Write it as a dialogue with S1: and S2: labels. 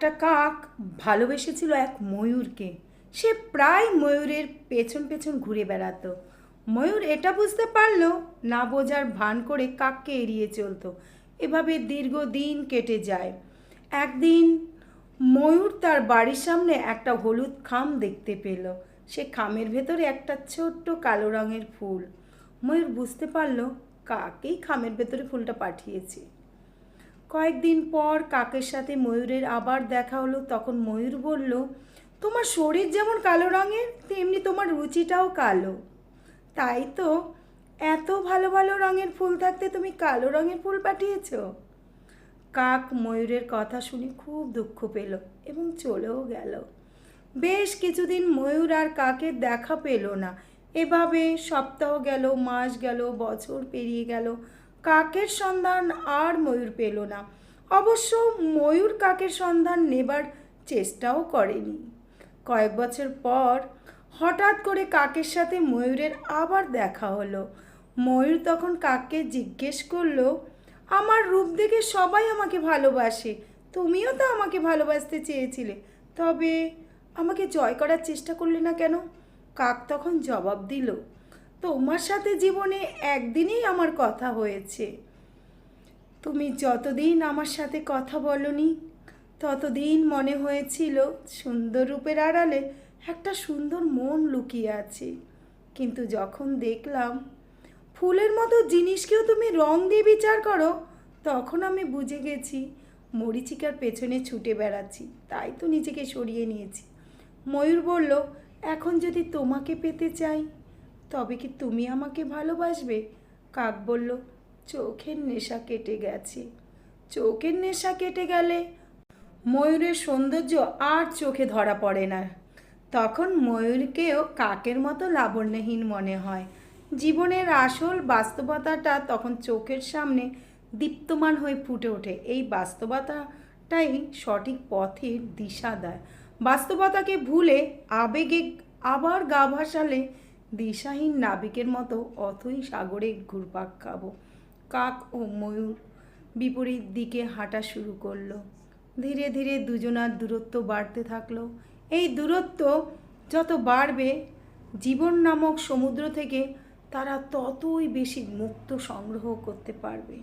S1: একটা কাক ভালোবেসেছিল এক ময়ূরকে। সে প্রায় ময়ূরের পেছন পেছন ঘুরে বেড়াতো। ময়ূর এটা বুঝতে পারল না, বোঝার ভান করে কাককে এড়িয়ে চলতো। এভাবে দীর্ঘদিন কেটে যায়। একদিন ময়ূর তার বাড়ির সামনে একটা হলুদ খাম দেখতে পেল। সে খামের ভেতরে একটা ছোট্ট কালো রঙের ফুল। ময়ূর বুঝতে পারল কাকেই খামের ভেতরে ফুলটা পাঠিয়েছে। কয়েকদিন পর কাকের সাথে ময়ূরের আবার দেখা হলো। তখন ময়ূর বলল, তোমার শরীর যেমন কালো রঙের তেমনি তোমার রুচিটাও কালো। তাই তো এত ভালো ভালো রঙের ফুল থাকতে তুমি কালো রঙের ফুল পাঠিয়েছ। কাক ময়ূরের কথা শুনে খুব দুঃখ পেল এবং চলেও গেল। বেশ কিছুদিন ময়ূর আর কাকের দেখা পেল না। এভাবে সপ্তাহ গেল, মাস গেল, বছর পেরিয়ে গেল। কাকের সন্ধান আর ময়ূর পেল না। অবশ্য ময়ূর কাকের সন্ধান নেবার চেষ্টাও করেনি। কয়েক বছর পর হঠাৎ করে কাকের সাথে ময়ূরের আবার দেখা হলো। ময়ূর তখন কাককে জিজ্ঞেস করলো, আমার রূপ দেখে সবাই আমাকে ভালোবাসে, তুমিও তো আমাকে ভালোবাসতে চেয়েছিলে, তবে আমাকে জয় করার চেষ্টা করলে না কেন? কাক তখন জবাব দিল, তোমার সাথে জীবনে একদিনেই আমার কথা হয়েছে। তুমি যতদিন আমার সাথে কথা বলনি ততদিন মনে হয়েছিল সুন্দর রূপের আড়ালে একটা সুন্দর মন লুকিয়ে আছে। কিন্তু যখন দেখলাম ফুলের মতো জিনিসকেও তুমি রং দিয়ে বিচার করো, তখন আমি বুঝে গেছি মরীচিকার পেছনে ছুটে বেড়াচ্ছি, তাই তো নিজেকে সরিয়ে নিয়েছি। ময়ূর বলল, এখন যদি তোমাকে পেতে চাই তবে কি তুমি আমাকে ভালোবাসবে? কাক বলল, চোখের নেশা কেটে গেছে। চোখের নেশা কেটে গেলে ময়ূরের সৌন্দর্য আর চোখে ধরা পড়ে না। তখন ময়ূরকেও কাকের মতো লাবণ্যহীন মনে হয়। জীবনের আসল বাস্তবতাটা তখন চোখের সামনে দীপ্তমান হয়ে ফুটে ওঠে। এই বাস্তবতাটাই সঠিক পথের দিশা দেয়। বাস্তবতাকে ভুলে আবেগে আবার গা ভাসালে দিশাহীন নাবিকের মতো অথই সাগরে ঘুরপাক খাবো। কাক ও ময়ূর বিপরীত দিকে হাঁটা শুরু করলো। ধীরে ধীরে দুজনার দূরত্ব বাড়তে থাকলো। এই দূরত্ব যত বাড়বে জীবন নামক সমুদ্র থেকে তারা ততই বেশি মুক্ত সংগ্রহ করতে পারবে।